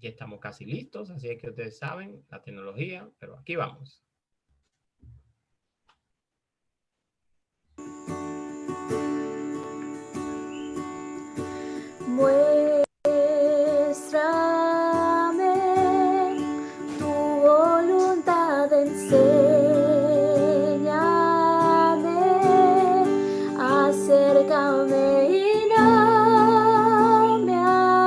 aquí estamos casi listos, así es que ustedes saben la tecnología, pero aquí vamos. Muéstrame tu voluntad, enséñame, acércame y no me alejaré.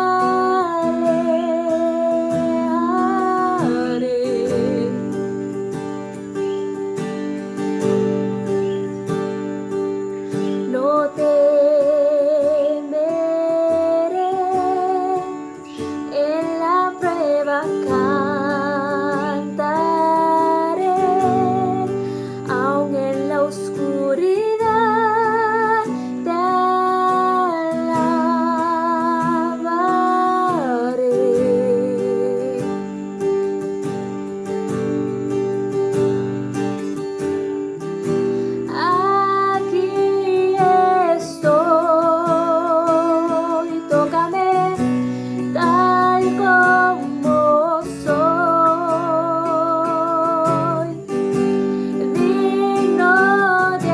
No temeré, en la prueba cantaré, aun en la oscuridad te alabaré. Aquí estoy, tócame tal como soy, digno de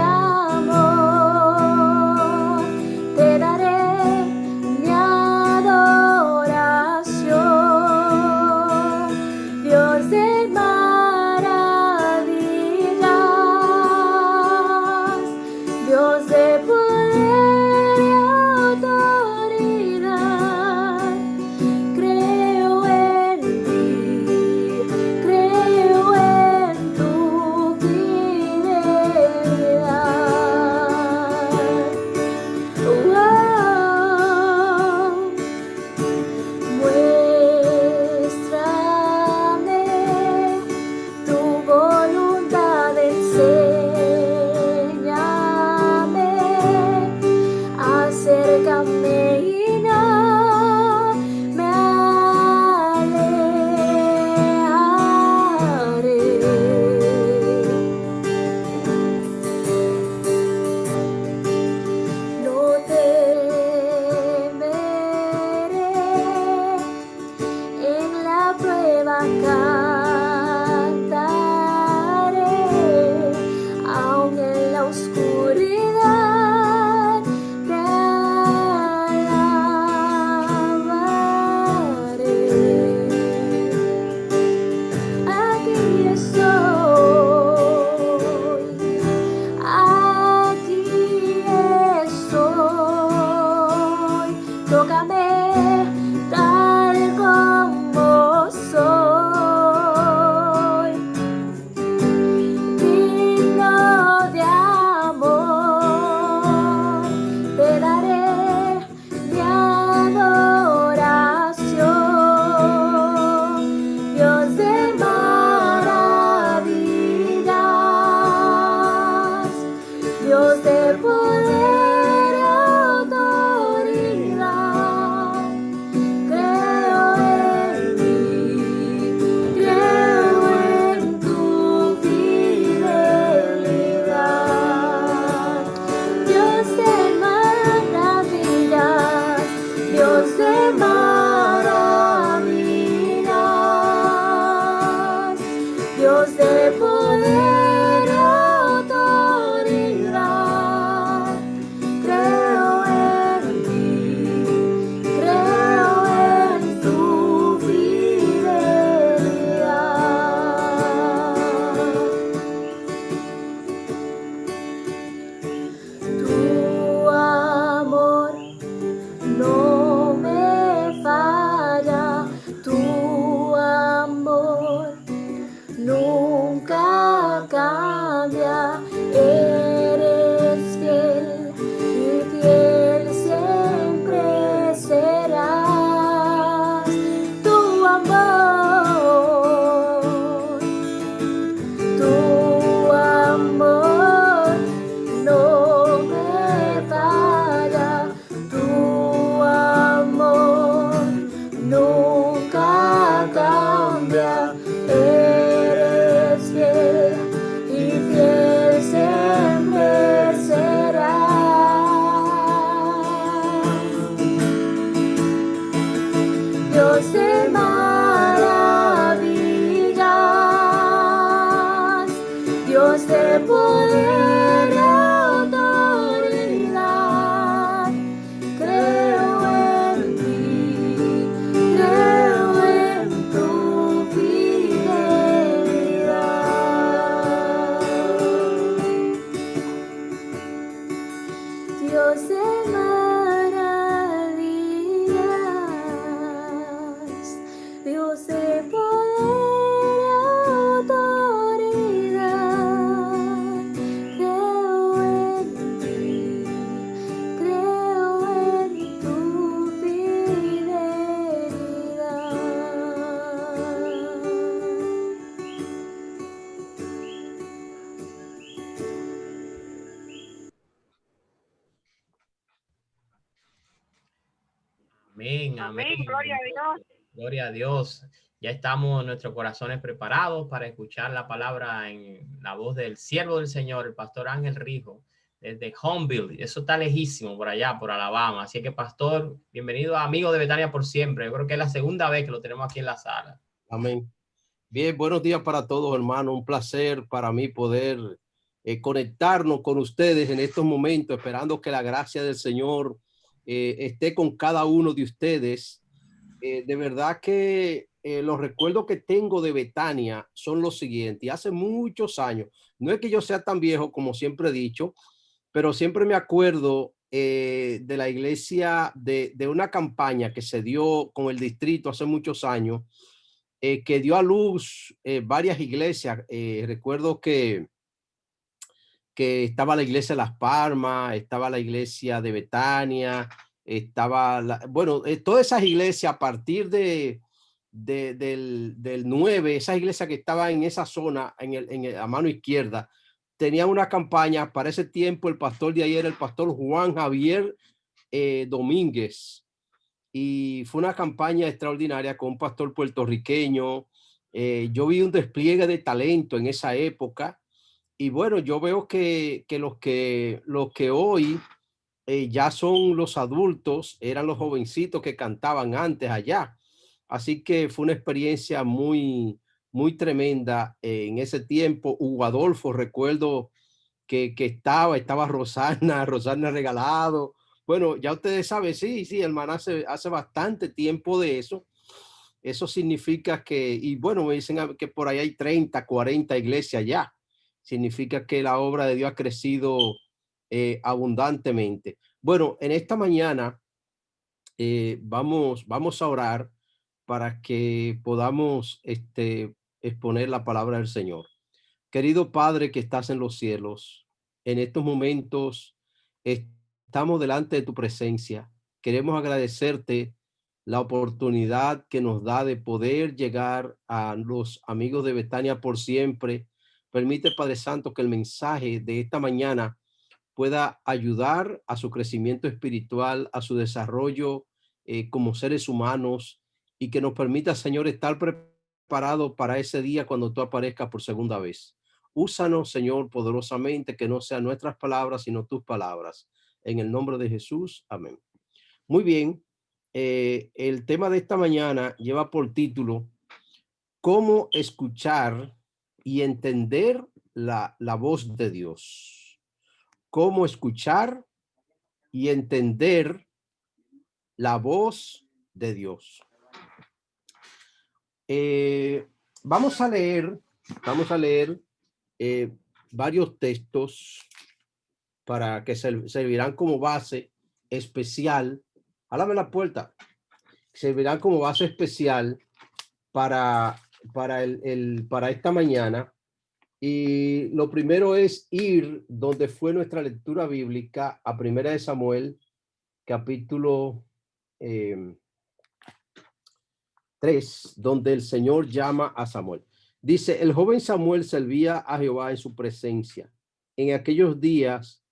amor, te daré mi adoración, Dios de maravillas, Dios de poder y autoridad. Creo en ti, creo en tu fidelidad. Muéstrame tu voluntad, enséñame, acércame y no me alejaré. No temeré, en la prueba cantaré, aun en la oscuridad te alabaré. Aquí estoy, tócame tal como soy, digno de amor, te daré mi adoración, Dios de maravillas, Dios de poder y autoridad. Creo en ti, creo en tu fidelidad. Dios de maravillas, Dios de maravillas, Dios de poder y autoridad. Dios de maravillas, Dios de poder y autoridad. Creo en tu fidelidad. Amén, amén. Amén, gloria a Dios. Gloria a Dios. Ya estamos nuestros corazones preparados para escuchar la palabra en la voz del siervo del Señor, el pastor Ángel Rijo, desde Huntsville. Eso está lejísimo por allá, por Alabama. Así que, pastor, bienvenido a Amigo de Betania por siempre. Yo creo que es la segunda vez que lo tenemos aquí en la sala. Amén. Bien, buenos días para todos, hermano. Un placer para mí poder conectarnos con ustedes en estos momentos, esperando que la gracia del Señor esté con cada uno de ustedes. De verdad que los recuerdos que tengo de Betania son los siguientes. Hace muchos años, no es que yo sea tan viejo como siempre he dicho, pero siempre me acuerdo de la iglesia, de una campaña que se dio con el distrito hace muchos años, que dio a luz varias iglesias. Recuerdo que estaba la iglesia de Las Palmas, estaba la iglesia de Betania, estaba, todas esas iglesias a partir del 9, esas iglesias que estaban en esa zona, a mano izquierda, tenían una campaña. Para ese tiempo el pastor de ahí era el pastor Juan Javier Domínguez, y fue una campaña extraordinaria con un pastor puertorriqueño. Yo vi un despliegue de talento en esa época. Y bueno, yo veo que los que hoy ya son los adultos, eran los jovencitos que cantaban antes allá. Así que fue una experiencia muy, muy tremenda en ese tiempo. Hugo Adolfo, recuerdo que estaba Rosana, Rosana Regalado. Bueno, ya ustedes saben, sí, hermana, hace bastante tiempo de eso. Eso significa que, y bueno, me dicen que por ahí hay 30, 40 iglesias ya. Significa que la obra de Dios ha crecido abundantemente. Bueno, en esta mañana vamos a orar para que podamos exponer la palabra del Señor. Querido Padre que estás en los cielos, en estos momentos estamos delante de tu presencia. Queremos agradecerte la oportunidad que nos da de poder llegar a los amigos de Betania por siempre. Permite, Padre Santo, que el mensaje de esta mañana pueda ayudar a su crecimiento espiritual, a su desarrollo como seres humanos, y que nos permita, Señor, estar preparados para ese día cuando tú aparezcas por segunda vez. Úsanos, Señor, poderosamente, que no sean nuestras palabras, sino tus palabras. En el nombre de Jesús. Amén. Muy bien. El tema de esta mañana lleva por título ¿Cómo escuchar y entender la voz de Dios? ¿Cómo escuchar y entender la voz de Dios? Vamos a leer varios textos para que servirán como base especial. Háblame la puerta. Servirán como base especial para esta mañana. Y lo primero es ir donde fue nuestra lectura bíblica, a Primera de Samuel, capítulo 3, donde el Señor llama a Samuel. Dice: el joven Samuel servía a Jehová en su presencia. En aquellos días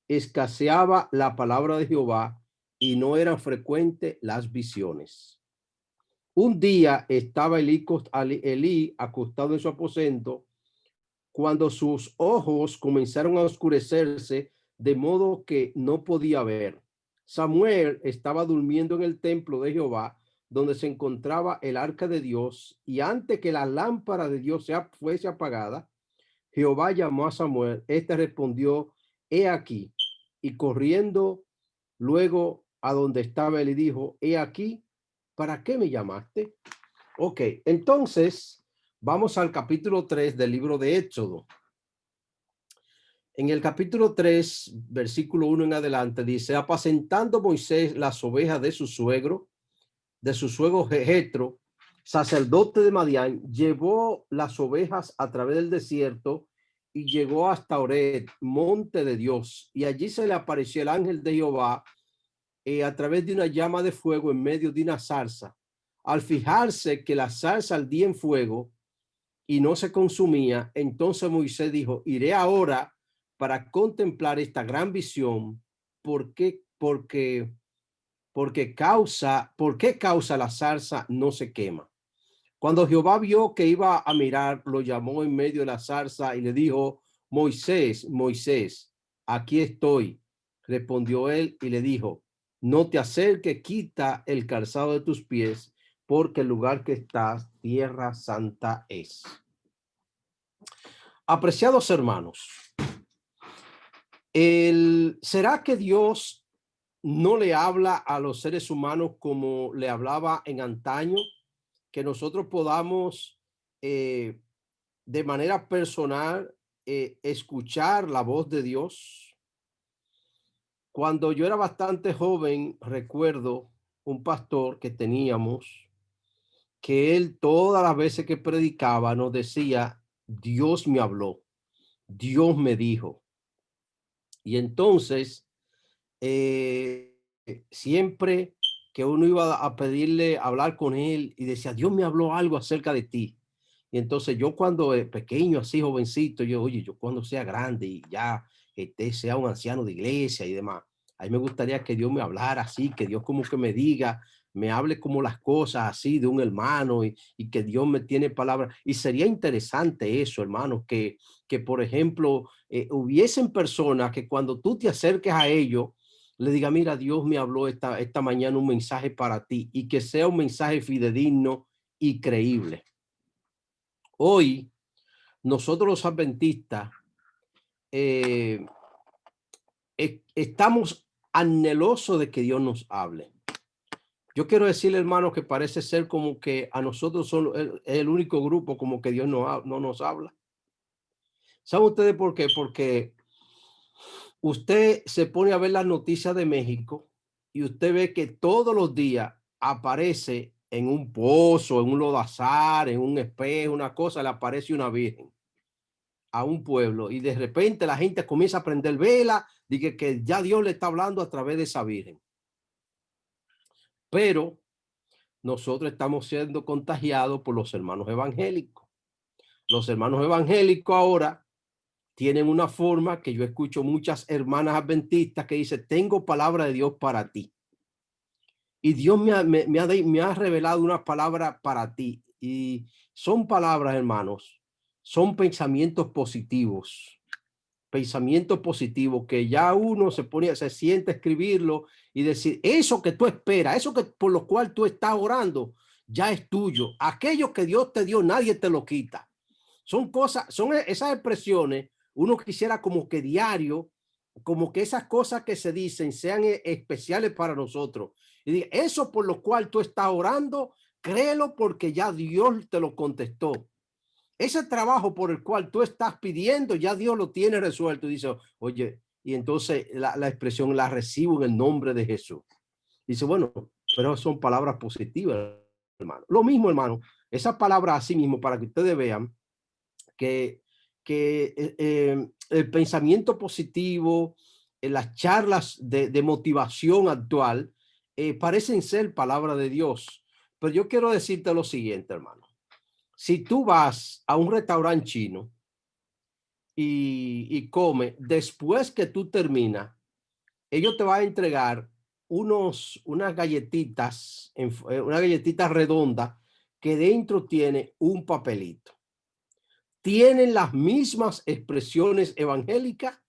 escaseaba la palabra de Jehová y no eran frecuentes las visiones. Un día estaba Elí acostado en su aposento cuando sus ojos comenzaron a oscurecerse de modo que no podía ver. Samuel estaba durmiendo en el templo de Jehová, donde se encontraba el arca de Dios, y antes que la lámpara de Dios fuese apagada, Jehová llamó a Samuel. Este respondió: he aquí. Y corriendo luego a donde estaba él y dijo: he aquí, ¿para qué me llamaste? Ok, entonces vamos al capítulo 3 del libro de Éxodo. En el capítulo 3, versículo 1 en adelante, dice, apacentando Moisés las ovejas de su suegro Jetro, sacerdote de Madián, llevó las ovejas a través del desierto y llegó hasta Oreb, monte de Dios, y allí se le apareció el ángel de Jehová a través de una llama de fuego en medio de una zarza. Al fijarse que la zarza ardía en fuego y no se consumía, entonces Moisés dijo, iré ahora para contemplar esta gran visión. ¿Por qué? ¿Por qué causa la zarza no se quema? Cuando Jehová vio que iba a mirar, lo llamó en medio de la zarza y le dijo, Moisés, Moisés, aquí estoy. Respondió él y le dijo, no te acerques, quita el calzado de tus pies, porque el lugar que estás, tierra santa es. Apreciados hermanos, ¿será que Dios no le habla a los seres humanos como le hablaba en antaño? Que nosotros podamos de manera personal escuchar la voz de Dios. Cuando yo era bastante joven, recuerdo un pastor que teníamos, que él todas las veces que predicaba nos decía, Dios me habló, Dios me dijo. Y entonces, siempre que uno iba a pedirle hablar con él y decía, Dios me habló algo acerca de ti. Y entonces yo cuando pequeño, así jovencito, oye, yo cuando sea grande y ya sea un anciano de iglesia y demás, a mí me gustaría que Dios me hablara así, que Dios como que me diga, me hable como las cosas así de un hermano y que Dios me tiene palabras. Y sería interesante eso, hermano, que por ejemplo, hubiesen personas que cuando tú te acerques a ellos, le diga, mira, Dios me habló esta mañana un mensaje para ti y que sea un mensaje fidedigno y creíble. Hoy, nosotros los adventistas estamos anhelosos de que Dios nos hable. Yo quiero decirle, hermano, que parece ser como que a nosotros son el único grupo como que Dios no nos habla. ¿Saben ustedes por qué? Porque usted se pone a ver las noticias de México y usted ve que todos los días aparece en un pozo, en un lodazar, en un espejo, una cosa, le aparece una virgen a un pueblo y de repente la gente comienza a prender vela, dice que ya Dios le está hablando a través de esa virgen. Pero nosotros estamos siendo contagiados por los hermanos evangélicos. Los hermanos evangélicos ahora tienen una forma que yo escucho muchas hermanas adventistas que dicen, tengo palabra de Dios para ti. Y Dios me ha revelado una palabra para ti. Y son palabras, hermanos, son pensamientos positivos que ya uno se siente a escribirlo y decir, eso que tú esperas, eso que por lo cual tú estás orando, ya es tuyo. Aquello que Dios te dio, nadie te lo quita. Son cosas, son esas expresiones, uno quisiera como que diario, como que esas cosas que se dicen sean especiales para nosotros. Y diga, eso por lo cual tú estás orando, créelo porque ya Dios te lo contestó. Ese trabajo por el cual tú estás pidiendo, ya Dios lo tiene resuelto. Y dice, oye, y entonces la expresión la recibo en el nombre de Jesús. Dice, bueno, pero son palabras positivas, hermano. Lo mismo, hermano, esas palabras así mismo para que ustedes vean que el pensamiento positivo, las charlas de motivación actual, parecen ser palabra de Dios. Pero yo quiero decirte lo siguiente, hermano. Si tú vas a un restaurante chino y come, después que tú terminas, ellos te van a entregar unas galletitas, una galletita redonda que dentro tiene un papelito. Tienen las mismas expresiones evangélicas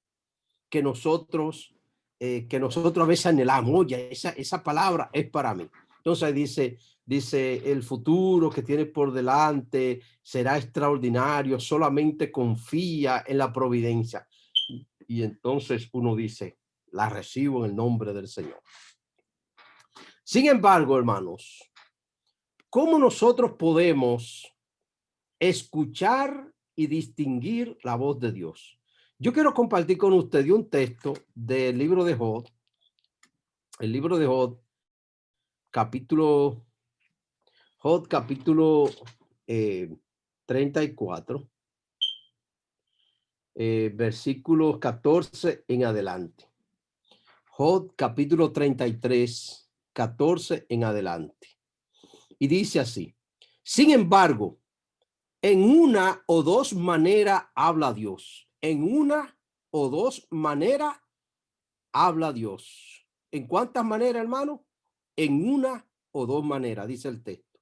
que nosotros a veces anhelamos. Oye, esa palabra es para mí. Entonces dice, el futuro que tienes por delante será extraordinario, solamente confía en la providencia. Y entonces uno dice, la recibo en el nombre del Señor. Sin embargo, hermanos, ¿cómo nosotros podemos escuchar y distinguir la voz de Dios? Yo quiero compartir con ustedes un texto del libro de Job, el libro de Job, capítulo, Job, capítulo 34, versículos 14 en adelante. Job, capítulo 33, 14 en adelante. Y dice así: sin embargo, en una o dos maneras habla Dios. En una o dos maneras habla Dios. ¿En cuántas maneras, hermano? En una o dos maneras, dice el texto.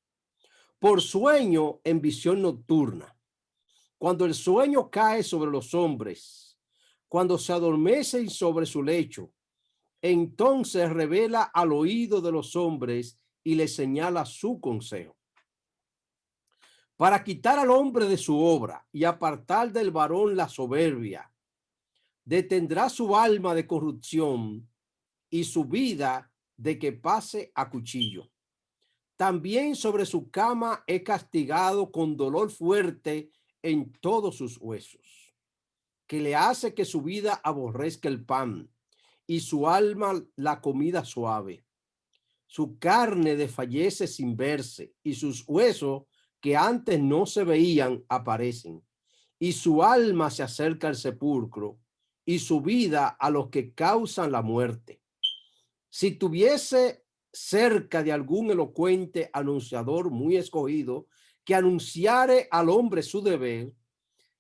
Por sueño en visión nocturna. Cuando el sueño cae sobre los hombres, cuando se adormecen sobre su lecho, entonces revela al oído de los hombres y les señala su consejo. Para quitar al hombre de su obra y apartar del varón la soberbia, detendrá su alma de corrupción y su vida de que pase a cuchillo. También sobre su cama he castigado con dolor fuerte en todos sus huesos, que le hace que su vida aborrezca el pan y su alma la comida suave. Su carne desfallece sin verse y sus huesos que antes no se veían aparecen. Y su alma se acerca al sepulcro y su vida a los que causan la muerte. Si tuviese cerca de algún elocuente anunciador muy escogido que anunciare al hombre su deber,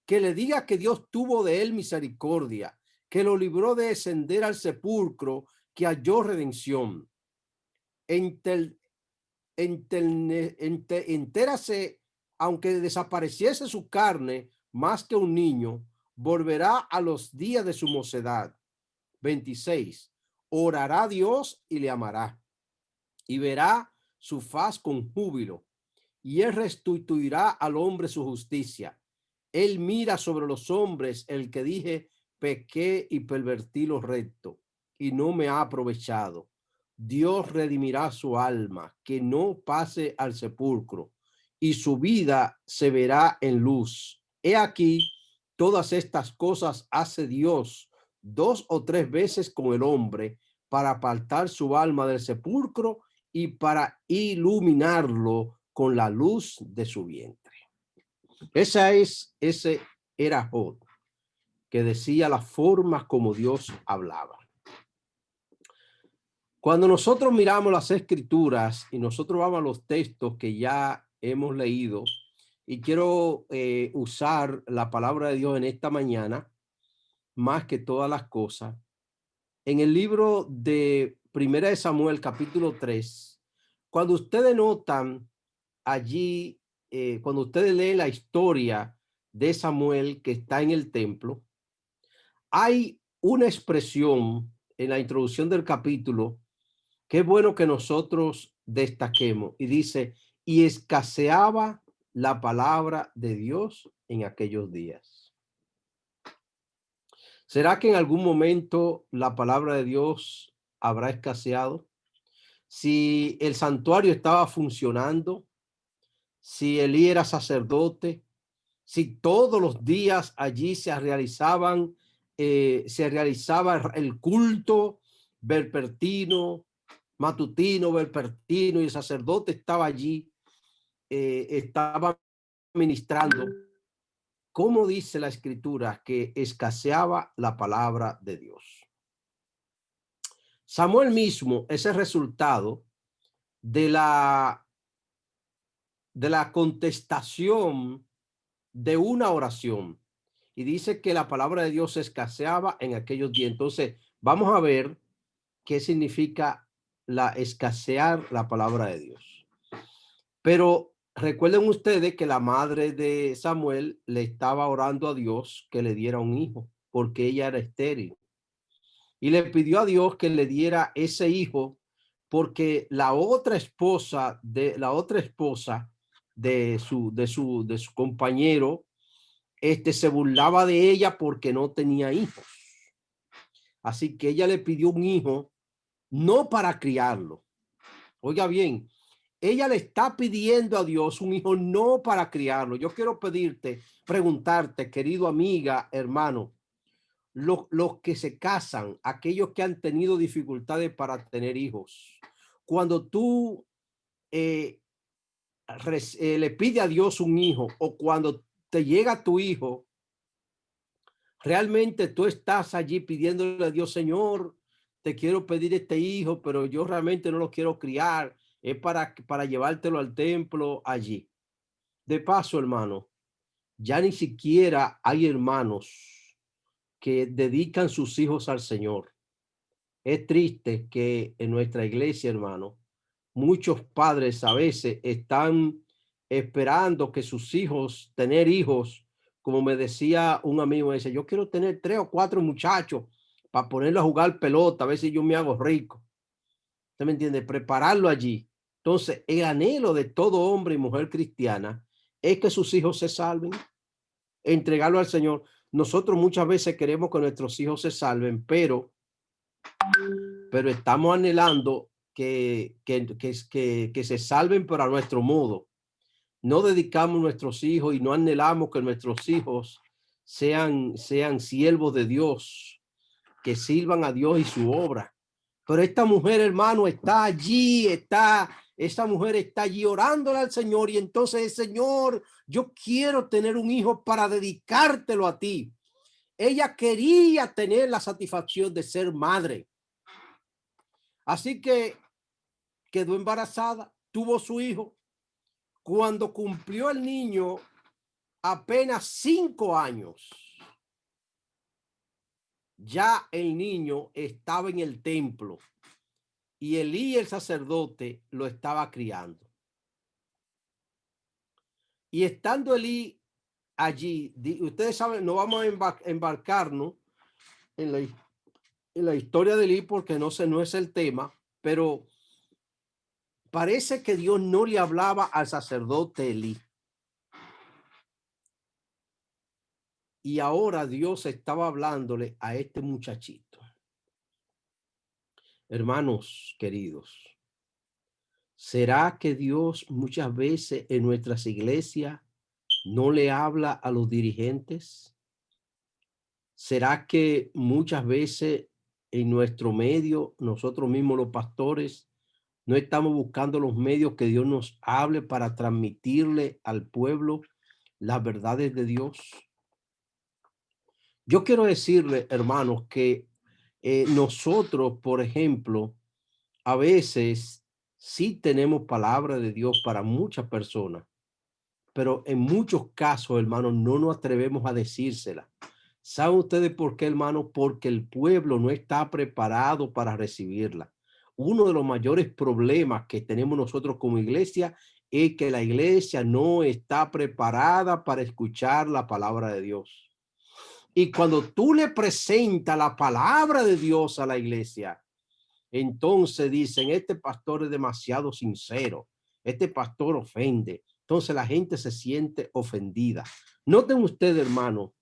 que le diga que Dios tuvo de él misericordia, que lo libró de descender al sepulcro, que halló redención. Entérase, aunque desapareciese su carne más que un niño, volverá a los días de su mocedad. 26. Orará a Dios y le amará, y verá su faz con júbilo, y él restituirá al hombre su justicia. Él mira sobre los hombres el que dije, pequé y pervertí lo recto, y no me ha aprovechado. Dios redimirá su alma, que no pase al sepulcro, y su vida se verá en luz. He aquí, todas estas cosas hace Dios 2 o 3 veces con el hombre, para apartar su alma del sepulcro y para iluminarlo con la luz de su vientre. Ese era Job, que decía las formas como Dios hablaba. Cuando nosotros miramos las escrituras y nosotros vamos a los textos que ya hemos leído, y quiero usar la palabra de Dios en esta mañana, más que todas las cosas, en el libro de Primera de Samuel, capítulo 3, cuando ustedes notan allí, cuando ustedes leen la historia de Samuel que está en el templo, hay una expresión en la introducción del capítulo que es bueno que nosotros destaquemos, y dice: y escaseaba la palabra de Dios en aquellos días. ¿Será que en algún momento la palabra de Dios habrá escaseado? Si el santuario estaba funcionando, si Elí era sacerdote, si todos los días allí se realizaba el culto vespertino, matutino, vespertino, y el sacerdote estaba allí, estaba ministrando. ¿Cómo dice la escritura que escaseaba la palabra de Dios? Samuel mismo es el resultado de la contestación de una oración, y dice que la palabra de Dios escaseaba en aquellos días. Entonces vamos a ver qué significa la escasear la palabra de Dios. Pero recuerden ustedes que la madre de Samuel le estaba orando a Dios que le diera un hijo, porque ella era estéril, y le pidió a Dios que le diera ese hijo, porque la otra esposa de su compañero se burlaba de ella porque no tenía hijos. Así que ella le pidió un hijo, no para criarlo. Oiga bien, ella le está pidiendo a Dios un hijo no para criarlo. Yo quiero preguntarte, querido amiga, hermano, los que se casan, aquellos que han tenido dificultades para tener hijos. Cuando tú le pides a Dios un hijo, o cuando te llega tu hijo, realmente tú estás allí pidiéndole a Dios, Señor, te quiero pedir este hijo, pero yo realmente no lo quiero criar, es para llevártelo al templo allí. De paso, hermano, ya ni siquiera hay hermanos que dedican sus hijos al Señor. Es triste que en nuestra iglesia, hermano, muchos padres a veces están esperando que sus hijos, tener hijos, como me decía un amigo, dice, yo quiero tener 3 o 4 muchachos para ponerlo a jugar pelota, a ver si yo me hago rico. ¿Usted me entiende? Prepararlo allí. Entonces, el anhelo de todo hombre y mujer cristiana es que sus hijos se salven, entregarlo al Señor. Nosotros muchas veces queremos que nuestros hijos se salven, pero estamos anhelando que se salven, pero a nuestro modo. No dedicamos nuestros hijos y no anhelamos que nuestros hijos sean siervos de Dios, que sirvan a Dios y su obra. Pero esta mujer, hermano, esta mujer está allí orándole al Señor, y entonces, Señor, yo quiero tener un hijo para dedicártelo a ti. Ella quería tener la satisfacción de ser madre. Así que quedó embarazada, tuvo su hijo. Cuando cumplió el niño apenas 5 años, ya el niño estaba en el templo y Elí, el sacerdote, lo estaba criando. Y estando Elí allí, ustedes saben, no vamos a embarcarnos en la historia de Elí porque no es el tema, pero parece que Dios no le hablaba al sacerdote Elí. Y ahora Dios estaba hablándole a este muchachito. Hermanos queridos, ¿será que Dios muchas veces en nuestras iglesias no le habla a los dirigentes? ¿Será que muchas veces en nuestro medio, nosotros mismos los pastores, no estamos buscando los medios que Dios nos hable para transmitirle al pueblo las verdades de Dios? Yo quiero decirle, hermanos, que nosotros, por ejemplo, a veces sí tenemos palabra de Dios para muchas personas, pero en muchos casos, hermanos, no nos atrevemos a decírsela. ¿Saben ustedes por qué, hermano? Porque el pueblo no está preparado para recibirla. Uno de los mayores problemas que tenemos nosotros como iglesia es que la iglesia no está preparada para escuchar la palabra de Dios. Y cuando tú le presentas la palabra de Dios a la iglesia, entonces dicen, este pastor es demasiado sincero, este pastor ofende. Entonces la gente se siente ofendida. Noten ustedes, hermano,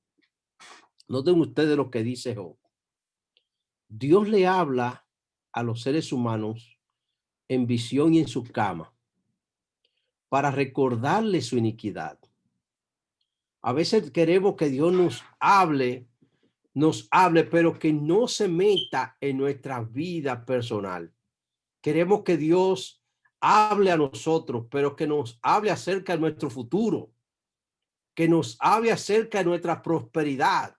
noten ustedes lo que dice Job. Dios le habla a los seres humanos en visión y en su cama para recordarle su iniquidad. A veces queremos que Dios nos hable, pero que no se meta en nuestra vida personal. Queremos que Dios hable a nosotros, pero que nos hable acerca de nuestro futuro, que nos hable acerca de nuestra prosperidad,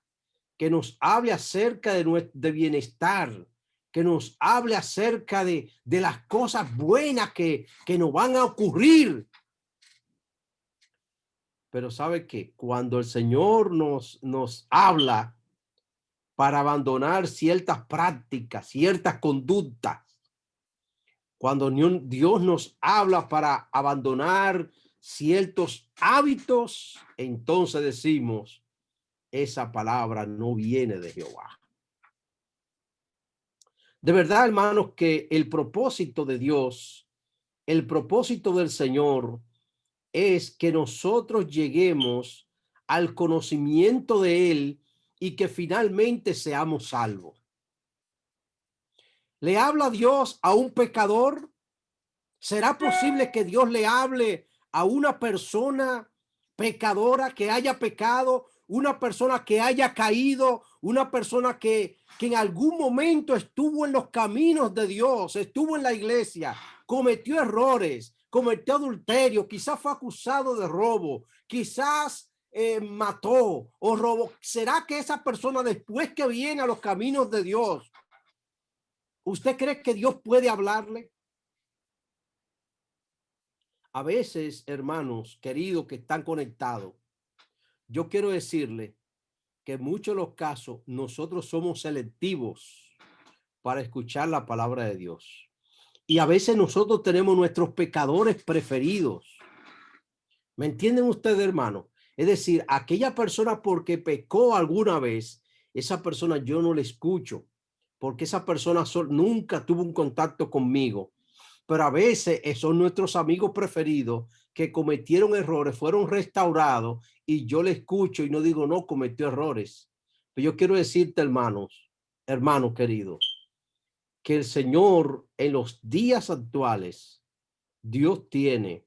que nos hable acerca de bienestar, que nos hable acerca de las cosas buenas que nos van a ocurrir. Pero ¿sabe qué? Cuando el Señor nos habla para abandonar ciertas prácticas, ciertas conductas, cuando Dios nos habla para abandonar ciertos hábitos, entonces decimos, esa palabra no viene de Jehová. De verdad, hermanos, que el propósito de Dios, el propósito del Señor es que nosotros lleguemos al conocimiento de Él y que finalmente seamos salvos. ¿Le habla Dios a un pecador? ¿Será posible que Dios le hable a una persona pecadora que haya pecado una persona que haya caído, una persona que en algún momento estuvo en los caminos de Dios, estuvo en la iglesia, cometió errores, cometió adulterio, quizás fue acusado de robo, quizás mató o robó. ¿Será que esa persona, después que viene a los caminos de Dios, usted cree que Dios puede hablarle? A veces, hermanos queridos que están conectados, yo quiero decirle que en muchos de los casos nosotros somos selectivos para escuchar la palabra de Dios. Y a veces nosotros tenemos nuestros pecadores preferidos. ¿Me entienden ustedes, hermano? Es decir, aquella persona porque pecó alguna vez, esa persona yo no le escucho, porque esa persona nunca tuvo un contacto conmigo. Pero a veces son nuestros amigos preferidos que cometieron errores, fueron restaurados y yo le escucho y no digo, no, cometió errores. Pero yo quiero decirte, hermanos queridos, que el Señor en los días actuales, Dios tiene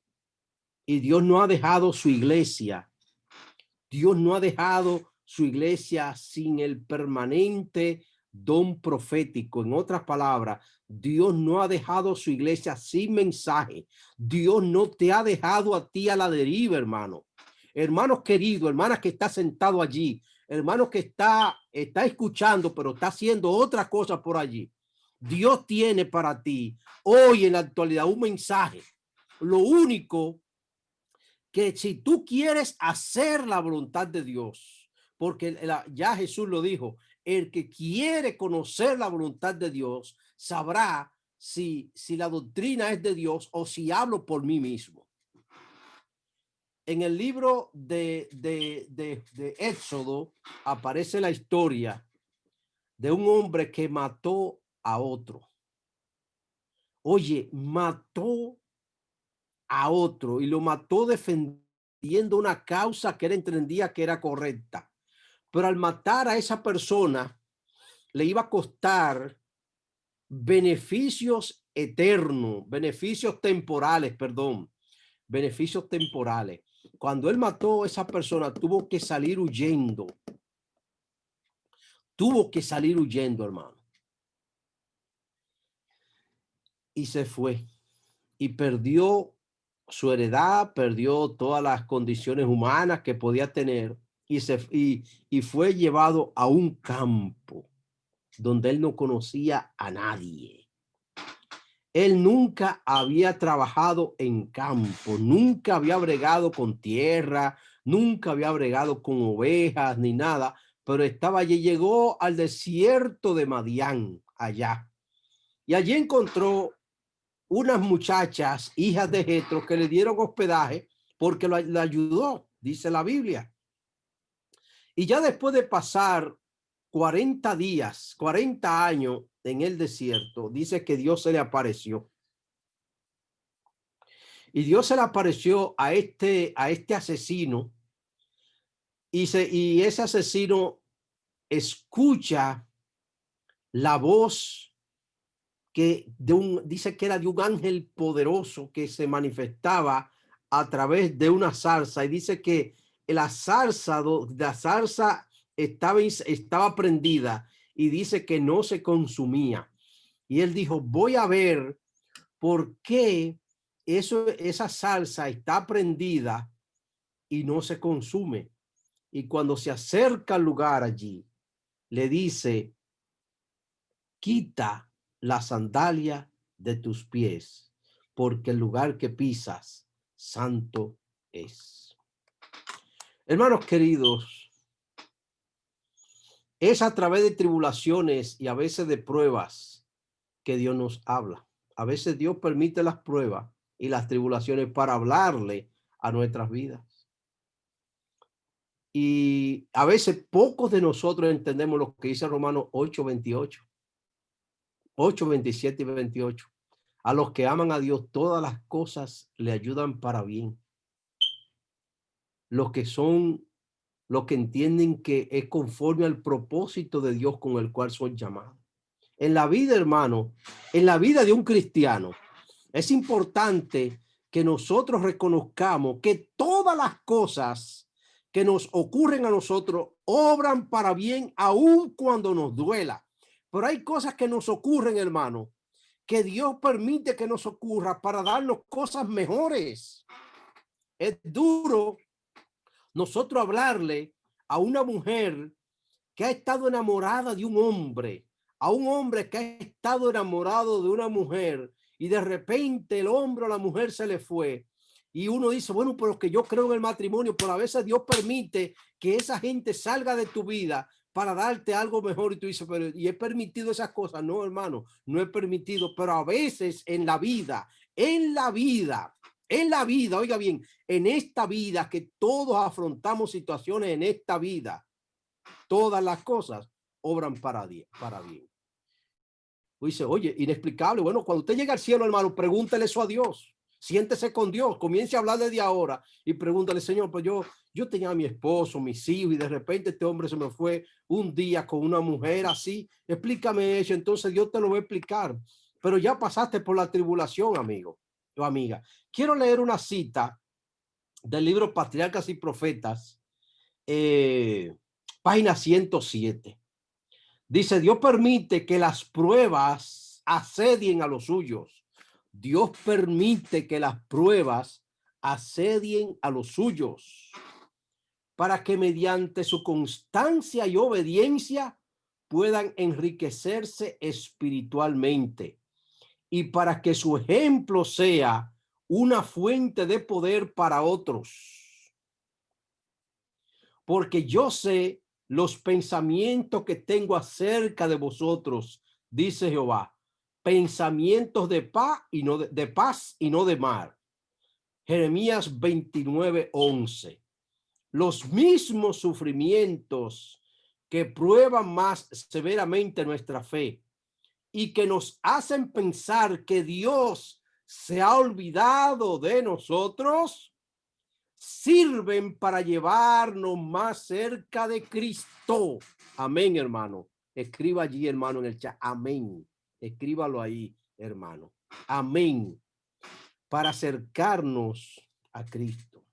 y Dios no ha dejado su iglesia. Dios no ha dejado su iglesia sin el permanente don profético. En otras palabras, Dios no ha dejado su iglesia sin mensaje. Dios no te ha dejado a ti a la deriva, hermano. Hermanos queridos, hermanas que está sentado allí, hermanos que está escuchando, pero está haciendo otra cosa por allí. Dios tiene para ti hoy en la actualidad un mensaje. Lo único que si tú quieres hacer la voluntad de Dios, porque ya Jesús lo dijo, el que quiere conocer la voluntad de Dios sabrá si la doctrina es de Dios o si hablo por mí mismo. En el libro de Éxodo aparece la historia de un hombre que mató a otro. Oye, mató a otro y lo mató defendiendo una causa que él entendía que era correcta. Pero al matar a esa persona le iba a costar beneficios eternos, beneficios temporales. Cuando él mató a esa persona, tuvo que salir huyendo. Hermano. Y se fue y perdió su heredad, perdió todas las condiciones humanas que podía tener y fue llevado a un campo donde él no conocía a nadie. Él nunca había trabajado en campo, nunca había bregado con tierra, nunca había bregado con ovejas ni nada, pero estaba allí, llegó al desierto de Madián, allá, y allí encontró unas muchachas, hijas de Jetro, que le dieron hospedaje porque le ayudó, dice la Biblia. Y ya después de pasar 40 días, 40 años en el desierto, dice que Dios se le apareció. Y Dios se le apareció a este asesino y ese asesino escucha la voz que dice que era de un ángel poderoso que se manifestaba a través de una zarza, y dice que la zarza estaba prendida y dice que no se consumía. Y él dijo, voy a ver por qué esa salsa está prendida y no se consume. Y cuando se acerca al lugar allí, le dice, quita la sandalia de tus pies, porque el lugar que pisas santo es. Hermanos queridos, es a través de tribulaciones y a veces de pruebas que Dios nos habla. A veces Dios permite las pruebas y las tribulaciones para hablarle a nuestras vidas. Y a veces pocos de nosotros entendemos lo que dice Romanos 8:27 y 28. A los que aman a Dios, todas las cosas le ayudan para bien. Los que entienden que es conforme al propósito de Dios con el cual son llamados. En la vida, hermano, en la vida de un cristiano, es importante que nosotros reconozcamos que todas las cosas que nos ocurren a nosotros obran para bien aun cuando nos duela. Pero hay cosas que nos ocurren, hermano, que Dios permite que nos ocurra para darnos cosas mejores. Es duro nosotros hablarle a una mujer que ha estado enamorada de un hombre, a un hombre que ha estado enamorado de una mujer, y de repente el hombre o la mujer se le fue. Y uno dice, bueno, pero que yo creo en el matrimonio, pero a veces Dios permite que esa gente salga de tu vida para darte algo mejor. Y tú dices, pero ¿y he permitido esas cosas? No, hermano, no he permitido, pero a veces en la vida, oiga bien, en esta vida que todos afrontamos situaciones en esta vida, todas las cosas obran para bien. Dice, oye, inexplicable. Bueno, cuando usted llega al cielo, hermano, pregúntele eso a Dios. Siéntese con Dios, comience a hablar desde ahora y pregúntale, Señor, pues yo tenía a mi esposo, mis hijos, y de repente este hombre se me fue un día con una mujer así. Explícame eso. Entonces Dios te lo va a explicar. Pero ya pasaste por la tribulación, amigo o amiga. Quiero leer una cita del libro Patriarcas y Profetas, página 107. Dice, Dios permite que las pruebas asedien a los suyos. Dios permite que las pruebas asedien a los suyos para que mediante su constancia y obediencia puedan enriquecerse espiritualmente y para que su ejemplo sea una fuente de poder para otros. Porque yo sé los pensamientos que tengo acerca de vosotros, dice Jehová, pensamientos de paz y no de paz y no de mal. Jeremías 29:11. Los mismos sufrimientos que prueban más severamente nuestra fe y que nos hacen pensar que Dios se ha olvidado de nosotros, sirven para llevarnos más cerca de Cristo. Amén, hermano. Escriba allí, hermano, en el chat. Amén. Escríbalo ahí, hermano. Amén. Para acercarnos a Cristo.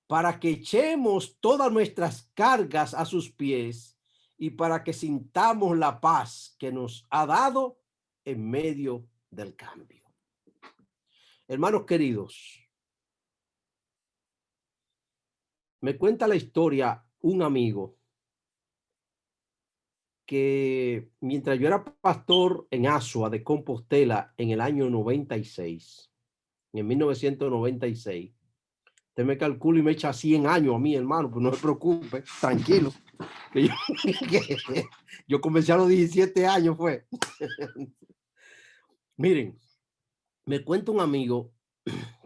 Para que echemos todas nuestras cargas a sus pies y para que sintamos la paz que nos ha dado en medio del cambio. Hermanos queridos, me cuenta la historia un amigo que mientras yo era pastor en Azua de Compostela en el año 96, en 1996, usted me calcula y me echa 100 años a mí, hermano, pues no se preocupe, tranquilo. Yo comencé a los 17 años, fue. Miren, me cuenta un amigo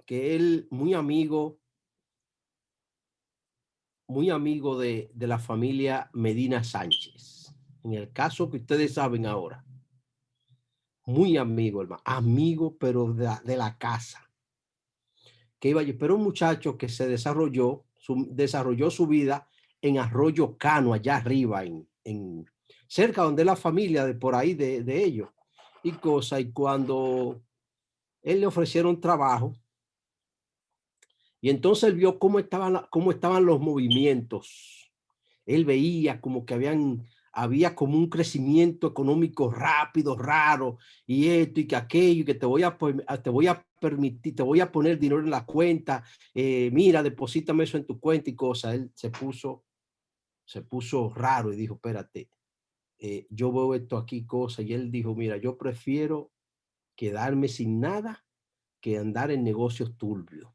que él, muy amigo de la familia Medina Sánchez. En el caso que ustedes saben ahora. Muy amigo, hermano. Amigo, pero de la casa. Que iba yo, pero un muchacho que se desarrolló su vida en Arroyo Cano, allá arriba, en cerca donde la familia de por ahí de ellos. Y cosa, y cuando él le ofrecieron trabajo, y entonces él vio cómo estaban los movimientos. Él veía como que había como un crecimiento económico rápido, raro, y esto y que aquello, y que te voy a permitir, te voy a poner dinero en la cuenta, mira, deposítame eso en tu cuenta y cosas. Él se puso raro y dijo, espérate, yo veo esto aquí, cosas, y él dijo, mira, yo prefiero quedarme sin nada que andar en negocios turbios.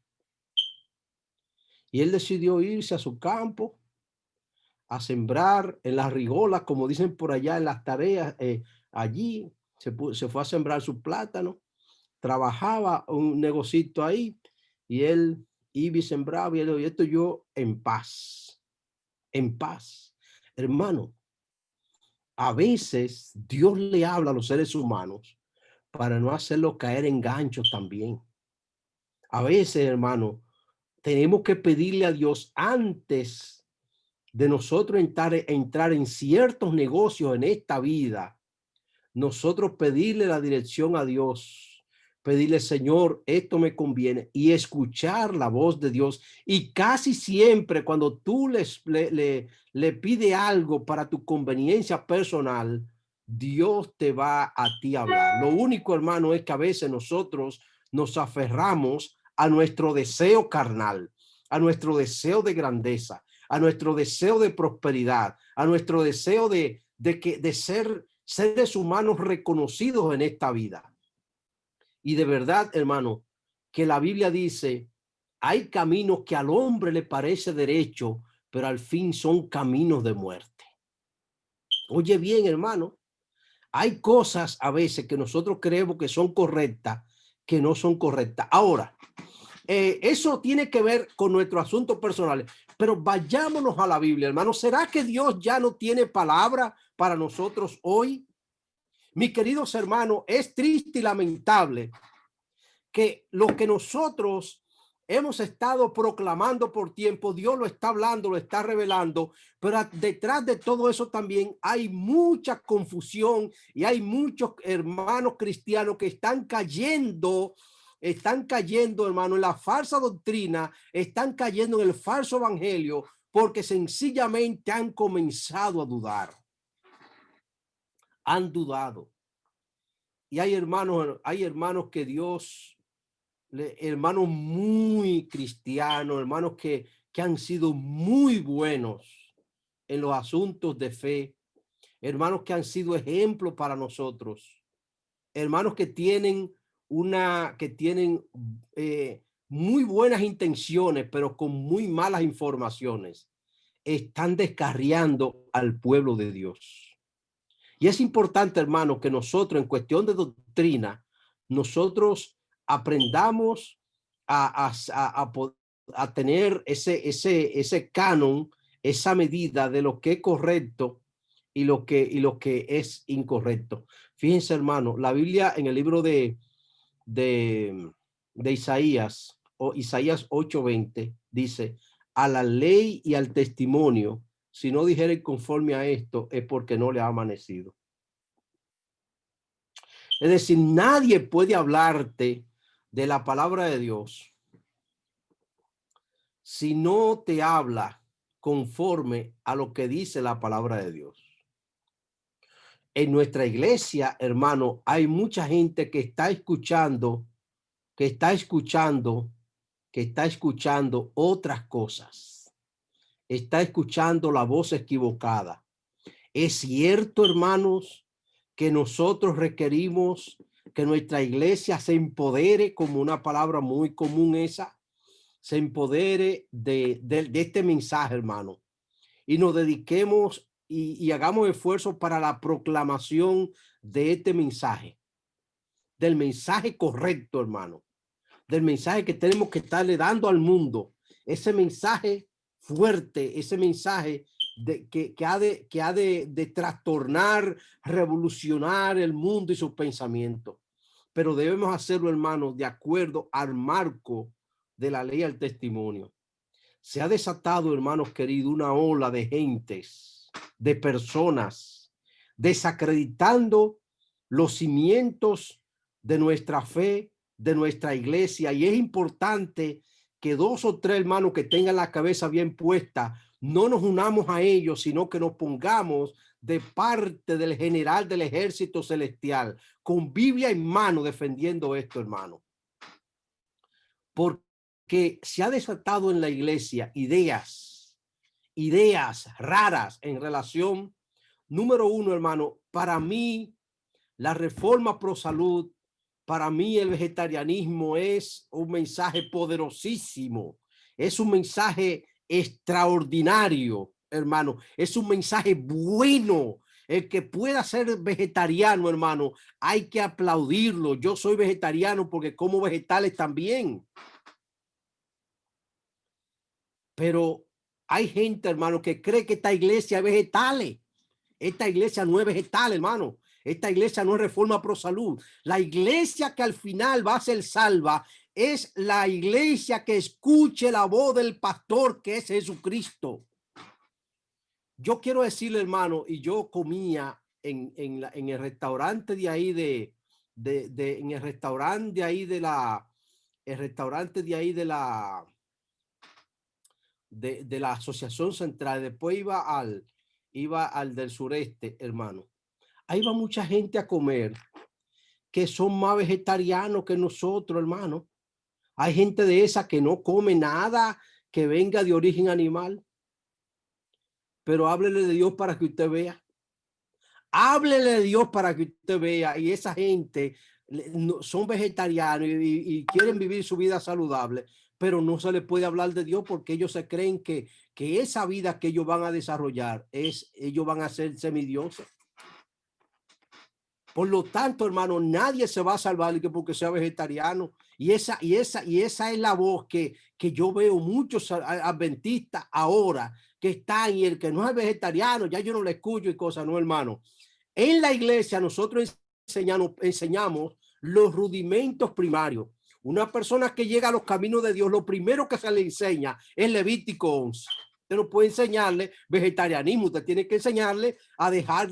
Y él decidió irse a su campo a sembrar en las rigolas, como dicen por allá en las tareas. Allí se fue a sembrar su plátano, trabajaba un negocito ahí y él iba y sembraba y él, y esto yo en paz, hermano. A veces Dios le habla a los seres humanos para no hacerlos caer en ganchos también. A veces, hermano, tenemos que pedirle a Dios antes de nosotros entrar en ciertos negocios en esta vida, nosotros pedirle la dirección a Dios, pedirle, Señor, esto me conviene, y escuchar la voz de Dios. Y casi siempre cuando tú le pide algo para tu conveniencia personal, Dios te va a ti a hablar. Lo único, hermano, es que a veces nosotros nos aferramos a nuestro deseo carnal, a nuestro deseo de grandeza, a nuestro deseo de prosperidad, a nuestro deseo de ser seres humanos reconocidos en esta vida. Y de verdad, hermano, que la Biblia dice, hay caminos que al hombre le parece derecho, pero al fin son caminos de muerte. Oye bien, hermano, hay cosas a veces que nosotros creemos que son correctas, que no son correctas. Ahora, eso tiene que ver con nuestro asunto personal, pero vayámonos a la Biblia, hermano. ¿Será que Dios ya no tiene palabra para nosotros hoy? Mis queridos hermanos, es triste y lamentable que lo que nosotros hemos estado proclamando por tiempo, Dios lo está hablando, lo está revelando, pero detrás de todo eso también hay mucha confusión y hay muchos hermanos cristianos que están cayendo, hermano, en la falsa doctrina, están cayendo en el falso evangelio porque sencillamente han comenzado a dudar. Han dudado. Y hay hermanos que Dios, hermanos muy cristianos, hermanos que han sido muy buenos en los asuntos de fe, hermanos que han sido ejemplo para nosotros, hermanos que tienen muy buenas intenciones, pero con muy malas informaciones, están descarriando al pueblo de Dios. Y es importante, hermano, que nosotros en cuestión de doctrina, nosotros aprendamos a tener ese canon, esa medida de lo que es correcto y lo que es incorrecto. Fíjense, hermano, la Biblia en el libro de Isaías, o Isaías 8:20, dice, a la ley y al testimonio, si no dijere conforme a esto, es porque no le ha amanecido. Es decir, nadie puede hablarte de la palabra de Dios si no te habla conforme a lo que dice la palabra de Dios. En nuestra iglesia, hermano, hay mucha gente que está escuchando otras cosas. Está escuchando la voz equivocada. Es cierto, hermanos, que nosotros requerimos que nuestra iglesia se empodere, como una palabra muy común esa, se empodere de este mensaje, hermano, y nos dediquemos y hagamos esfuerzos para la proclamación de este mensaje, del mensaje correcto, hermano, del mensaje que tenemos que estarle dando al mundo, ese mensaje fuerte, ese mensaje que ha de trastornar, revolucionar el mundo y sus pensamientos. Pero debemos hacerlo, hermano, de acuerdo al marco de la ley al testimonio. Se ha desatado, hermanos queridos, una ola de gentes, de personas, desacreditando los cimientos de nuestra fe, de nuestra iglesia. Y es importante que 2 o 3 hermanos que tengan la cabeza bien puesta, no nos unamos a ellos, sino que nos pongamos de parte del general del ejército celestial, con Biblia en mano, defendiendo esto, hermano. Porque se ha desatado en la iglesia ideas raras en relación, número 1, hermano, para mí, la reforma pro salud, para mí el vegetarianismo es un mensaje poderosísimo, es un mensaje extraordinario, hermano, es un mensaje bueno. El que pueda ser vegetariano, hermano, hay que aplaudirlo. Yo soy vegetariano porque como vegetales también. Pero hay gente, hermano, que cree que esta iglesia es vegetales. Esta iglesia no es vegetal, hermano. Esta iglesia no es reforma pro salud. La iglesia que al final va a ser salva es la iglesia que escuche la voz del pastor, que es Jesucristo. Yo quiero decirle, hermano, y yo comía en el restaurante de ahí de en el restaurante de ahí el restaurante de ahí de la Asociación Central, después iba al del sureste, hermano. Ahí va mucha gente a comer que son más vegetarianos que nosotros, hermano. Hay gente de esa que no come nada que venga de origen animal. Pero háblele de Dios para que usted vea. Háblele de Dios para que usted vea. Y esa gente son vegetarianos y quieren vivir su vida saludable, pero no se les puede hablar de Dios porque ellos se creen que esa vida que ellos van a desarrollar ellos van a ser semidioses. Por lo tanto, hermano, nadie se va a salvar porque sea vegetariano. Y esa es la voz que yo veo muchos adventistas ahora que están, y el que no es vegetariano, ya yo no le escucho y cosas, no, hermano. En la iglesia nosotros enseñamos los rudimentos primarios. Una persona que llega a los caminos de Dios, lo primero que se le enseña es Levítico 11. Usted no puede enseñarle vegetarianismo, usted tiene que enseñarle a dejar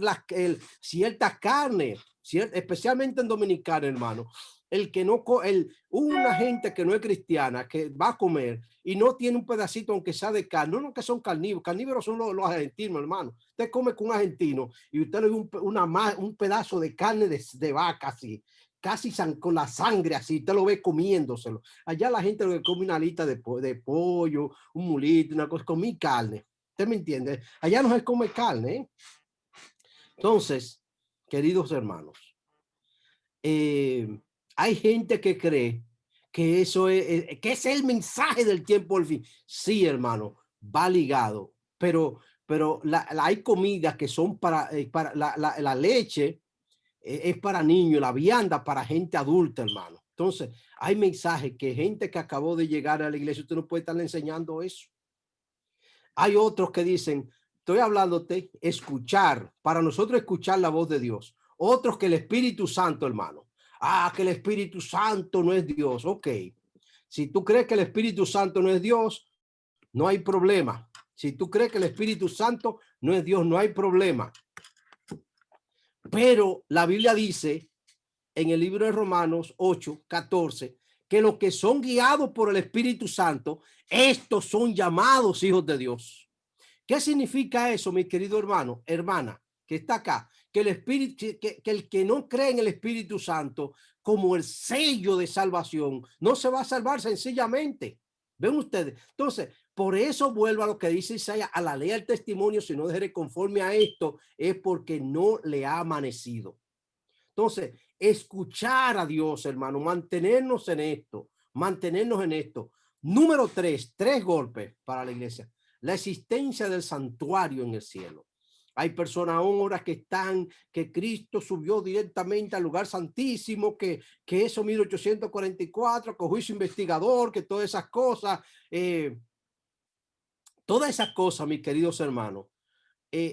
ciertas carnes, especialmente en Dominicana, hermano. Una gente que no es cristiana, que va a comer y no tiene un pedacito, aunque sea de carne, no que son carnívoros, carnívoros son los argentinos, hermano. Usted come con un argentino y usted le ve un pedazo de carne de vaca así, casi con la sangre así, usted lo ve comiéndoselo. Allá la gente lo que come una alita de pollo, un mulito, una cosa, comí carne. ¿Usted me entiende? Allá no se come carne, ¿eh? Entonces, queridos hermanos, hay gente que cree que eso es el mensaje del tiempo al fin. Sí, hermano, va ligado, pero hay comidas que son para la leche es para niños, la vianda para gente adulta, hermano. Entonces, hay mensajes que gente que acabó de llegar a la iglesia, usted no puede estarle enseñando eso. Hay otros que dicen, estoy hablándote, escuchar, para nosotros escuchar la voz de Dios. Otros que el Espíritu Santo, hermano. Que el Espíritu Santo no es Dios. Ok. Si tú crees que el Espíritu Santo no es Dios, no hay problema. Si tú crees que el Espíritu Santo no es Dios, no hay problema. Pero la Biblia dice en el libro de Romanos 8:14 que los que son guiados por el Espíritu Santo, estos son llamados hijos de Dios. ¿Qué significa eso, mi querido hermano, hermana, que está acá? Que el Espíritu, que el que no cree en el Espíritu Santo como el sello de salvación, no se va a salvar sencillamente. ¿Ven ustedes? Entonces, por eso vuelvo a lo que dice Isaías, a la ley del testimonio, si no dejaré conforme a esto, es porque no le ha amanecido. Entonces, escuchar a Dios, hermano, mantenernos en esto. Número 3 golpes para la iglesia. La existencia del santuario en el cielo. Hay personas ahora que Cristo subió directamente al lugar santísimo, que eso 1844, que juicio investigador, que todas esas cosas, mis queridos hermanos,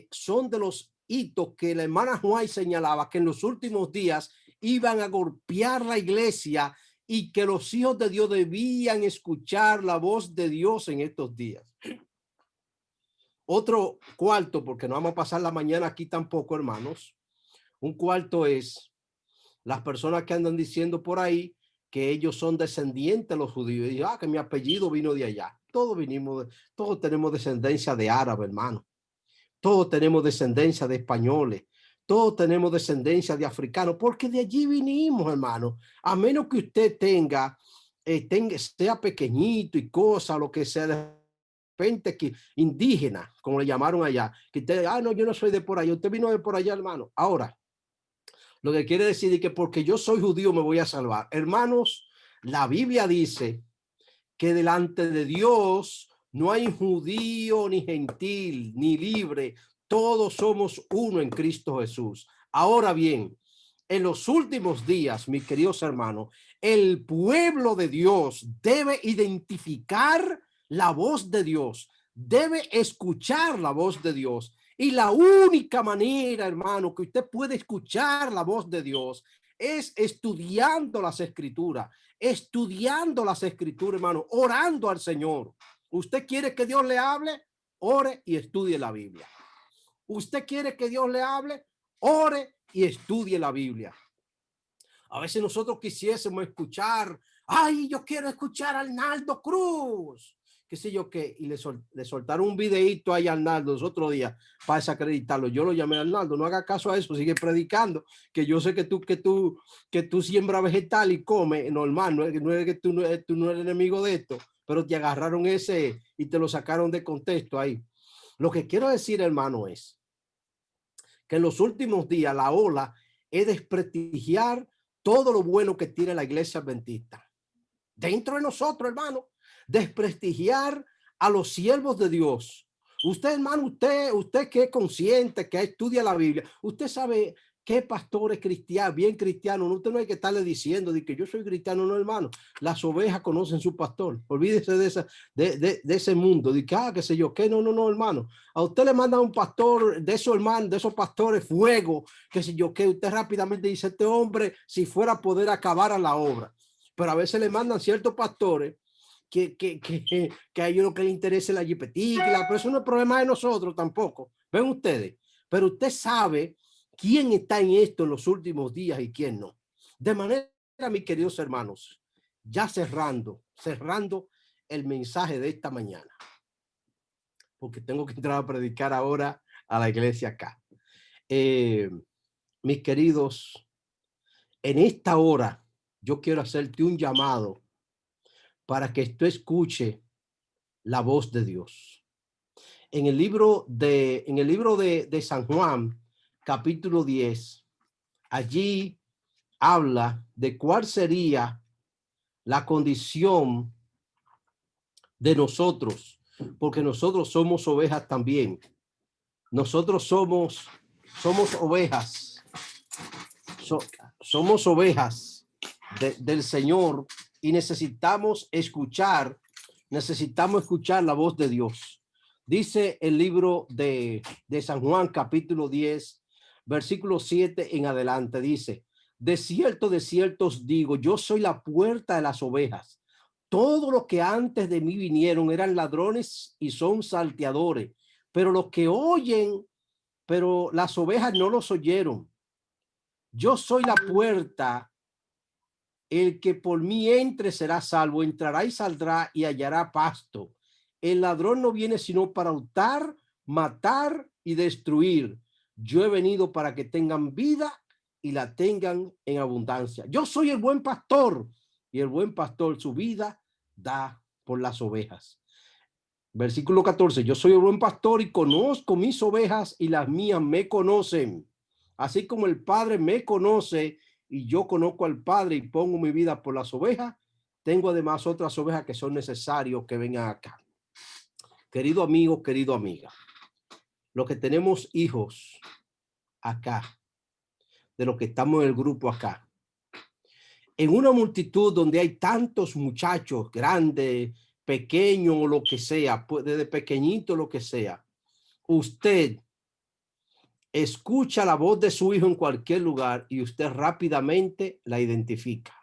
son de los hitos que la hermana Juárez señalaba, que en los últimos días iban a golpear la iglesia y que los hijos de Dios debían escuchar la voz de Dios en estos días. Otro cuarto, porque no vamos a pasar la mañana aquí tampoco, hermanos. Un cuarto es las personas que andan diciendo por ahí que ellos son descendientes de los judíos. Y que mi apellido vino de allá. Todos tenemos descendencia de árabe, hermano. Todos tenemos descendencia de españoles. Todos tenemos descendencia de africanos, porque de allí vinimos, hermano. A menos que usted sea pequeñito y cosa, lo que sea, de repente que indígena, como le llamaron allá, que usted, no, yo no soy de por allá, usted vino de por allá, hermano. Ahora, lo que quiere decir es que porque yo soy judío me voy a salvar. Hermanos, la Biblia dice que delante de Dios no hay judío ni gentil ni libre, todos somos uno en Cristo Jesús. Ahora bien, en los últimos días, mis queridos hermanos, el pueblo de Dios debe identificar la voz de Dios, debe escuchar la voz de Dios. Y la única manera, hermano, que usted puede escuchar la voz de Dios es estudiando las escrituras, hermano, orando al Señor. ¿Usted quiere que Dios le hable? Ore y estudie la Biblia. ¿Usted quiere que Dios le hable? Ore y estudie la Biblia. A veces nosotros quisiésemos escuchar, ay, yo quiero escuchar a Arnaldo Cruz, qué sé yo qué, y le soltaron un videíto ahí a Arnaldo los otros días para desacreditarlo. Yo lo llamé a Arnaldo, no haga caso a eso, sigue predicando, que yo sé que tú siembras vegetal y comes, normal, no es que tú no eres enemigo de esto, pero te agarraron ese y te lo sacaron de contexto ahí. Lo que quiero decir, hermano, es que en los últimos días la ola es desprestigiar todo lo bueno que tiene la iglesia adventista. Dentro de nosotros, hermano, desprestigiar a los siervos de Dios. Usted, hermano, usted que es consciente, que estudia la Biblia, usted sabe qué pastor es cristiano, bien cristiano. Usted no hay que estarle diciendo de que yo soy cristiano, no, hermano. Las ovejas conocen su pastor. Olvídese de ese mundo, de que, qué sé yo, qué, no, hermano. A usted le manda un pastor de esos hermanos, de esos pastores, fuego, qué sé yo, que usted rápidamente dice, este hombre, si fuera a poder acabar a la obra. Pero a veces le mandan ciertos pastores que a ellos lo que les interesa es la jipetica, pero eso no es problema de nosotros tampoco. Ven ustedes, pero usted sabe quién está en esto en los últimos días y quién no. De manera, mis queridos hermanos, ya cerrando el mensaje de esta mañana, porque tengo que entrar a predicar ahora a la iglesia acá. Mis queridos, en esta hora yo quiero hacerte un llamado para que tú escuche la voz de Dios. En el libro de San Juan, capítulo 10, allí habla de cuál sería la condición de nosotros, porque nosotros somos ovejas también. Nosotros somos ovejas. Somos ovejas del Señor y necesitamos escuchar la voz de Dios. Dice el libro de San Juan, capítulo 10, versículo 7 en adelante, dice, de cierto os digo, yo soy la puerta de las ovejas. Todos los que antes de mí vinieron eran ladrones y son salteadores, pero las ovejas no los oyeron. Yo soy la puerta. El que por mí entre será salvo, entrará y saldrá y hallará pasto. El ladrón no viene sino para hurtar, matar y destruir. Yo he venido para que tengan vida y la tengan en abundancia. Yo soy el buen pastor y el buen pastor su vida da por las ovejas. Versículo 14, yo soy el buen pastor y conozco mis ovejas y las mías me conocen. Así como el Padre me conoce y yo conozco al Padre y pongo mi vida por las ovejas, tengo además otras ovejas que son necesarios que vengan acá. Querido amigo, querido amiga, los que tenemos hijos acá, de los que estamos en el grupo acá, en una multitud donde hay tantos muchachos grandes, pequeños o lo que sea, desde pequeñito lo que sea, usted escucha la voz de su hijo en cualquier lugar y usted rápidamente la identifica.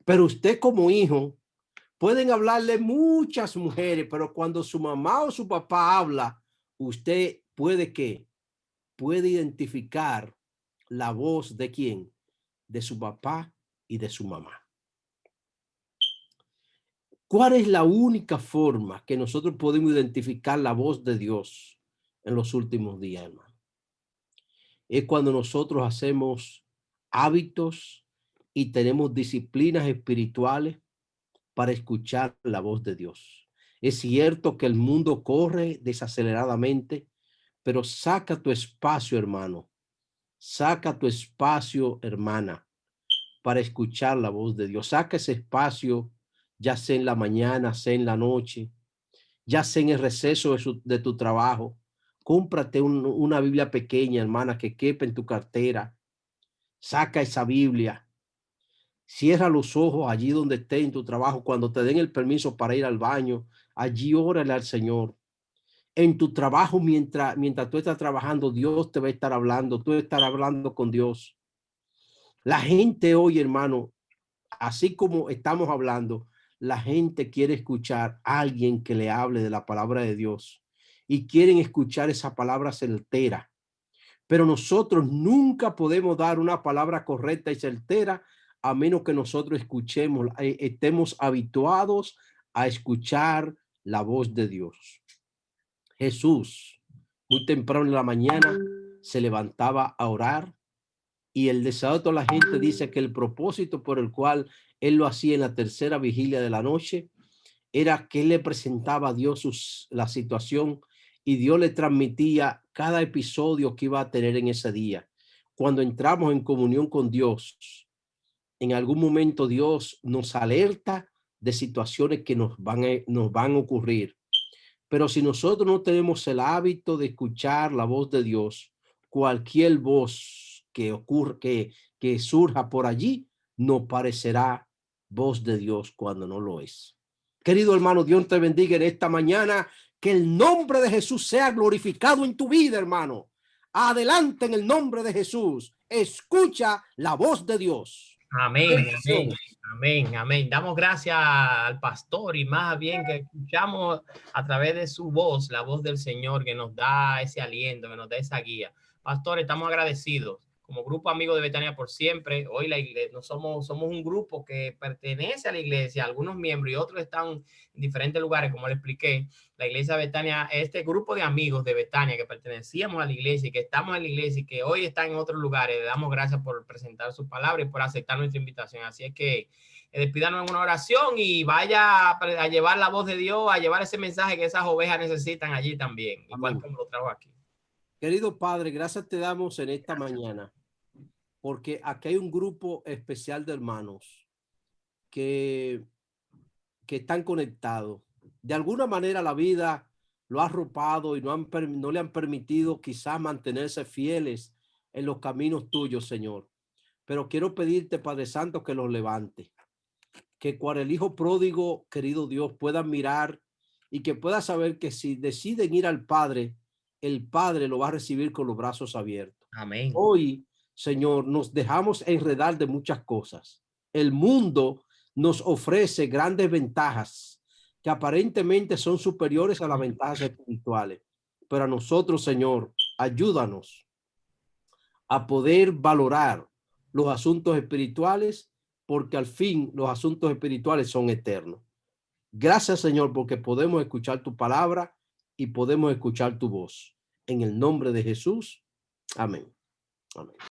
Pero usted como hijo, pueden hablarle muchas mujeres, pero cuando su mamá o su papá habla, usted puede identificar la voz de quién, de su papá y de su mamá. ¿Cuál es la única forma que nosotros podemos identificar la voz de Dios en los últimos días, hermano? Es cuando nosotros hacemos hábitos y tenemos disciplinas espirituales para escuchar la voz de Dios. Es cierto que el mundo corre desaceleradamente, pero saca tu espacio, hermano. Saca tu espacio, hermana, para escuchar la voz de Dios. Saca ese espacio, ya sea en la mañana, sea en la noche, ya sea en el receso de tu trabajo. Cómprate una Biblia pequeña, hermana, que quepa en tu cartera. Saca esa Biblia. Cierra los ojos allí donde esté en tu trabajo. Cuando te den el permiso para ir al baño, allí órale al Señor. En tu trabajo, mientras tú estás trabajando, Dios te va a estar hablando. Tú estarás hablando con Dios. La gente hoy, hermano, así como estamos hablando, la gente quiere escuchar a alguien que le hable de la palabra de Dios y quieren escuchar esa palabra certera. pero nosotros nunca podemos dar una palabra correcta y certera a menos que nosotros escuchemos, estemos habituados a escuchar la voz de Dios. Jesús, muy temprano en la mañana, se levantaba a orar, y el deseo de toda la gente dice que el propósito por el cual él lo hacía en la tercera vigilia de la noche era que él le presentaba a Dios la situación, y Dios le transmitía cada episodio que iba a tener en ese día. Cuando entramos en comunión con Dios, en algún momento Dios nos alerta de situaciones que nos van a ocurrir. Pero si nosotros no tenemos el hábito de escuchar la voz de Dios, cualquier voz que ocurra, que surja por allí, nos parecerá voz de Dios cuando no lo es. Querido hermano, Dios te bendiga en esta mañana. Que el nombre de Jesús sea glorificado en tu vida, hermano. Adelante en el nombre de Jesús. Escucha la voz de Dios. Amén, amén, amén, amén. Damos gracias al pastor, y más bien que escuchamos a través de su voz, la voz del Señor, que nos da ese aliento, que nos da esa guía. Pastor, estamos agradecidos como grupo amigo de Betania por siempre. Hoy la iglesia, no somos un grupo que pertenece a la iglesia, algunos miembros y otros están en diferentes lugares, como le expliqué. La iglesia Betania, este grupo de amigos de Betania que pertenecíamos a la iglesia y que estamos en la iglesia y que hoy están en otros lugares, le damos gracias por presentar su palabra y por aceptar nuestra invitación. Así es que despídanos en una oración y vaya a llevar la voz de Dios, a llevar ese mensaje que esas ovejas necesitan allí también, igual Amén. como lo trajo aquí. Querido Padre, gracias te damos en esta mañana, porque aquí hay un grupo especial de hermanos que están conectados. De alguna manera la vida lo ha arropado y no le han permitido quizás mantenerse fieles en los caminos tuyos, Señor. Pero quiero pedirte, Padre Santo, que los levante. Que cuando el hijo pródigo, querido Dios, pueda mirar y que pueda saber que si deciden ir al Padre, el Padre lo va a recibir con los brazos abiertos. Amén. Hoy, Señor, nos dejamos enredar de muchas cosas. El mundo nos ofrece grandes ventajas que aparentemente son superiores a las ventajas espirituales. Pero a nosotros, Señor, ayúdanos a poder valorar los asuntos espirituales, porque al fin los asuntos espirituales son eternos. Gracias, Señor, porque podemos escuchar tu palabra y podemos escuchar tu voz. En el nombre de Jesús. Amén. Amén.